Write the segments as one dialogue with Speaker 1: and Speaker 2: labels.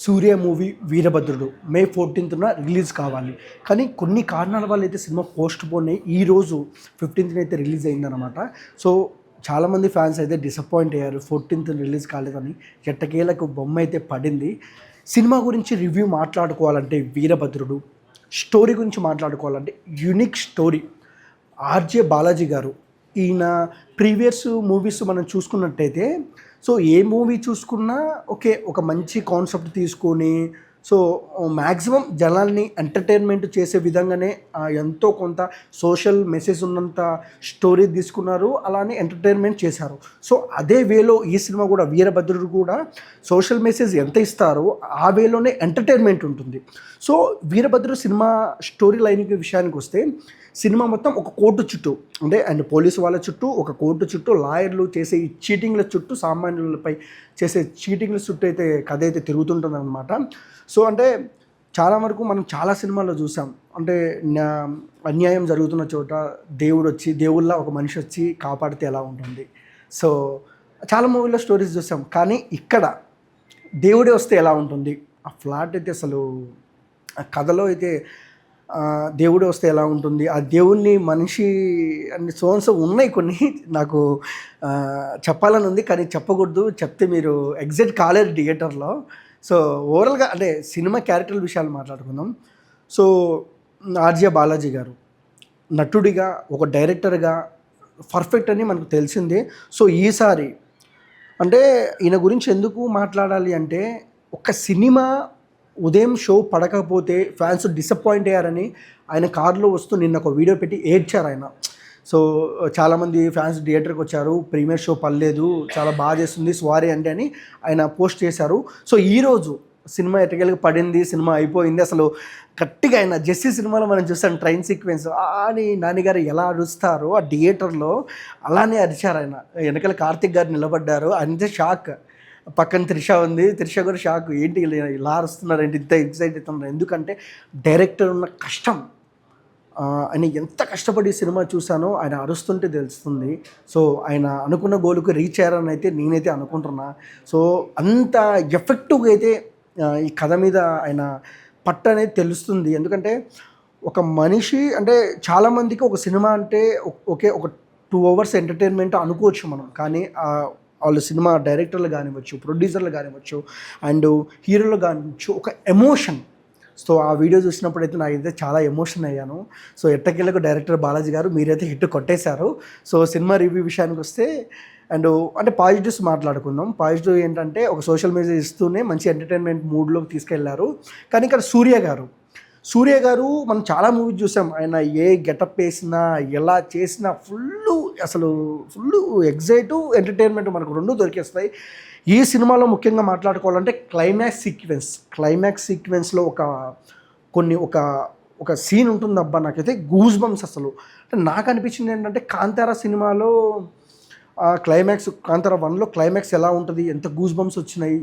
Speaker 1: సూర్య movie వీరభద్రుడు మే 14న release కావాలి. కానీ కొన్ని కారణాల వల్ల అయితే సినిమా పోస్ట్ పోన్ అయ్యి ఈరోజు 15న అయితే రిలీజ్ అయిందనమాట. సో చాలామంది ఫ్యాన్స్ అయితే డిసప్పాయింట్ అయ్యారు, 14th రిలీజ్ కాలేదని. ఎట్టకేలకు బొమ్మ అయితే పడింది. సినిమా గురించి రివ్యూ మాట్లాడుకోవాలంటే వీరభద్రుడు, స్టోరీ గురించి మాట్లాడుకోవాలంటే యూనిక్ స్టోరీ. ఆర్జే బాలాజీ గారు, ఈయన ప్రీవియస్ మూవీస్ మనం చూసుకున్నట్టయితే సో ఏ మూవీ చూసుకున్నా ఓకే, ఒక మంచి కాన్సెప్ట్ తీసుకొని సో మ్యాక్సిమం జనాల్ని ఎంటర్టైన్మెంట్ చేసే విధంగానే ఎంతో కొంత సోషల్ మెసేజ్ ఉన్నంత స్టోరీ తీసుకున్నారు, అలానే ఎంటర్టైన్మెంట్ చేశారు. సో అదే వేలో ఈ సినిమా కూడా వీరభద్రుడు కూడా సోషల్ మెసేజ్ ఎంత ఇస్తారో ఆ వేలోనే ఎంటర్టైన్మెంట్ ఉంటుంది. సో వీరభద్రుడు సినిమా స్టోరీ లైన్ విషయానికి వస్తే సినిమా మొత్తం ఒక కోర్టు చుట్టూ అండ్ పోలీసు వాళ్ళ చుట్టూ, ఒక కోర్టు చుట్టూ, లాయర్లు చేసే ఈ చీటింగ్ల చుట్టూ, సామాన్యులపై చేసే చీటింగ్ల చుట్టూ అయితే కథ అయితే తిరుగుతుంటుంది అనమాట. సో అంటే చాలా వరకు మనం చాలా సినిమాల్లో చూసాం, అంటే అన్యాయం జరుగుతున్న చోట దేవుళ్ళ ఒక మనిషి వచ్చి కాపాడితే ఎలా ఉంటుంది. సో చాలా మూవీల్లో స్టోరీస్ చూసాం, కానీ ఇక్కడ దేవుడే వస్తే ఎలా ఉంటుంది. ఆ ఫ్లాట్ అయితే అసలు ఆ కథలో అయితే దేవుడు వస్తే ఎలా ఉంటుంది, ఆ దేవుణ్ణి మనిషి అన్ని సోన్సో ఉన్నాయి కొన్ని, నాకు చెప్పాలని ఉంది కానీ చెప్పకూడదు, చెప్తే మీరు ఎగ్జిట్ కాలేరు థియేటర్లో. సో ఓవరాల్గా అంటే సినిమా క్యారెక్టర్ల విషయాలు మాట్లాడుకుందాం. సో ఆర్జే బాలాజీ గారు నటుడిగా, ఒక డైరెక్టర్గా పర్ఫెక్ట్ అని మనకు తెలిసిందే. సో ఈసారి అంటే ఈయన గురించి ఎందుకు మాట్లాడాలి అంటే, ఒక సినిమా ఉదయం షో పడకపోతే ఫ్యాన్స్ డిసప్పాయింట్ అయ్యారని ఆయన కారులో వస్తూ నిన్న ఒక వీడియో పెట్టి ఏడ్చారు ఆయన. సో చాలామంది ఫ్యాన్స్ థియేటర్కి వచ్చారు, ప్రీమియర్ షో పడలేదు, చాలా బాగా చేస్తుంది, సారీ అండి అని ఆయన పోస్ట్ చేశారు. సో ఈరోజు సినిమా ఎట్టకేలకు పడింది, సినిమా అయిపోయింది. అసలు గట్టిగా ఆయన జెస్సీ సినిమాలో మనం చూసాం ట్రైన్ సీక్వెన్స్ అని నాన్నగారు ఎలా అరుస్తారో ఆ థియేటర్లో అలానే అరిచారు ఆయన. వెనకాల కార్తిక్ గారు నిలబడ్డారు, అంతే షాక్. పక్కన త్రిష ఉంది, త్రిష కూడా షాక్, ఏంటి ఇలా అరుస్తున్నారు, ఏంటి ఇంత ఎక్సైట్ అవుతున్నారు. ఎందుకంటే డైరెక్టర్ ఉన్న కష్టం, ఆయన ఎంత కష్టపడి సినిమా చూసానో ఆయన అరుస్తుంటే తెలుస్తుంది. సో ఆయన అనుకున్న గోలుకు రీచ్ అయ్యారని అయితే నేనైతే అనుకుంటున్నా. సో అంత ఎఫెక్టివ్గా అయితే ఈ కథ మీద ఆయన పట్టు అనేది తెలుస్తుంది. ఎందుకంటే ఒక మనిషి అంటే చాలామందికి ఒక సినిమా అంటే ఓకే, ఒక 2 hours ఎంటర్టైన్మెంట్ అనుకోవచ్చు మనం, కానీ వాళ్ళు సినిమా డైరెక్టర్లు కానివ్వచ్చు, ప్రొడ్యూసర్లు కానివ్వచ్చు, అండ్ హీరోలు కానివ్వచ్చు, ఒక ఎమోషన్. సో ఆ వీడియో చూసినప్పుడు అయితే నాకైతే చాలా ఎమోషన్ అయ్యాను. సో ఎట్టకేలకు డైరెక్టర్ బాలాజీ గారు మీరైతే హిట్ కొట్టేశారు. సో సినిమా రివ్యూ విషయానికి వస్తే అంటే పాజిటివ్స్ మాట్లాడుకుందాం. పాజిటివ్ ఏంటంటే ఒక సోషల్ మెసేజ్ ఇస్తూనే మంచి ఎంటర్టైన్మెంట్ మూడ్లోకి తీసుకెళ్లారు. కానీ ఇక్కడ సూర్య గారు మనం చాలా మూవీస్ చూసాం, ఆయన ఏ గెటప్ వేసినా ఎలా చేసినా ఫుల్ ఎగ్జైట్ ఎంటర్టైన్మెంట్ మనకు రెండు దొరికేస్తాయి. ఈ సినిమాలో ముఖ్యంగా మాట్లాడుకోవాలంటే క్లైమాక్స్ సీక్వెన్స్లో ఒక సీన్ ఉంటుంది అబ్బా, నాకైతే గూస్ బంప్స్. అసలు అంటే నాకు అనిపించింది ఏంటంటే కాంతారా సినిమాలో కాంతారా 1లో క్లైమాక్స్ ఎలా ఉంటుంది, ఎంత గూస్ బంప్స్ వచ్చినాయి,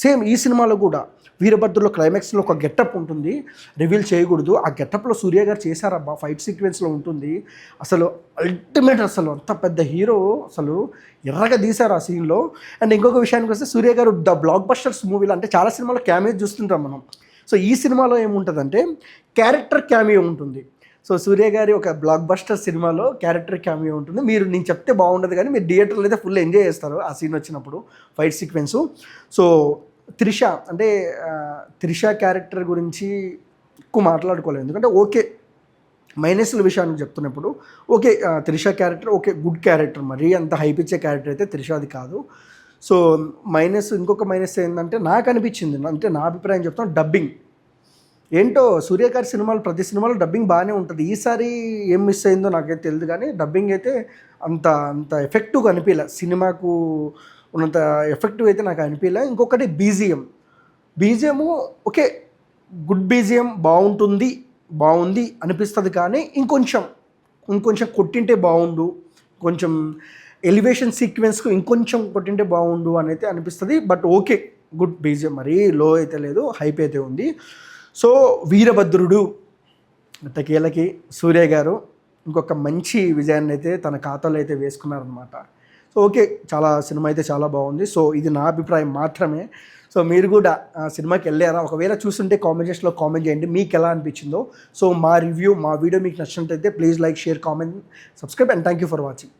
Speaker 1: సేమ్ ఈ సినిమాలో కూడా వీరభద్రులో క్లైమాక్స్లో ఒక గెటప్ ఉంటుంది, రివీల్ చేయకూడదు. ఆ గెటప్లో సూర్య గారు చేశారబ్బా, ఫైట్ సీక్వెన్స్లో ఉంటుంది. అసలు అల్టిమేట్, అసలు అంత పెద్ద హీరో అసలు ఎర్రగా తీశారు ఆ సీన్లో. అండ్ ఇంకొక విషయానికి వస్తే సూర్య గారు ద బ్లాక్ బస్టర్స్ మూవీలో అంటే చాలా సినిమాలో క్యామియో చూస్తుంటాం మనం. సో ఈ సినిమాలో ఏముంటుందంటే క్యారెక్టర్ క్యామియో ఉంటుంది. సో సూర్య గారి ఒక బ్లాక్ బస్టర్ సినిమాలో క్యారెక్టర్ క్యామియో ఉంటుంది. నేను చెప్తే బాగుండదు కానీ మీరు థియేటర్లో అయితే ఫుల్ ఎంజాయ్ చేస్తారు ఆ సీన్ వచ్చినప్పుడు, ఫైట్ సీక్వెన్సు. సో త్రిష క్యారెక్టర్ గురించి ఎక్కువ మాట్లాడుకోలేదు, ఎందుకంటే ఓకే మైనస్ల విషయానికి చెప్తున్నప్పుడు okay, Trisha character okay, good character, మరీ అంత హైప్ ఇచ్చే క్యారెక్టర్ అయితే త్రిషది కాదు. సో ఇంకొక మైనస్ ఏంటంటే నాకు అనిపించింది, అంటే నా అభిప్రాయం చెప్తాను, డబ్బింగ్. ఏంటో సూర్య గారి సినిమాలు ప్రతి సినిమాలో డబ్బింగ్ బాగానే ఉంటుంది, ఈసారి ఏం మిస్ అయిందో నాకైతే తెలియదు, కానీ డబ్బింగ్ అయితే అంత ఎఫెక్టివ్గా అనిపించలే, సినిమాకు ఉన్నంత ఎఫెక్టివ్ అయితే నాకు అనిపించలే. ఇంకొకటి బీజిఎం ఓకే, గుడ్ బీజిఎం, బాగుంది అనిపిస్తుంది, కానీ ఇంకొంచెం కొట్టింటే బాగుండు, కొంచెం ఎలివేషన్ సీక్వెన్స్కు ఇంకొంచెం కొట్టింటే బాగుండు అని అయితే అనిపిస్తుంది. బట్ ఓకే, గుడ్ బీజిఎం, మరీ లో అయితే లేదు, హైప్ అయితే ఉంది. సో వీరభద్రుడు ఎట్టకేలకి సూర్య గారు ఇంకొక మంచి విజయాన్ని అయితే తన ఖాతాలో అయితే వేసుకున్నారనమాట. సో ఓకే, సినిమా అయితే చాలా బాగుంది. సో ఇది నా అభిప్రాయం మాత్రమే. సో మీరు కూడా సినిమాకి వెళ్ళారా? ఒకవేళ చూస్తుంటే కామెంట్ సెక్షన్లో కామెంట్ చేయండి మీకు ఎలా అనిపించిందో. సో మా వీడియో మీకు నచ్చినట్లయితే please like, share, comment, subscribe and thank you for watching.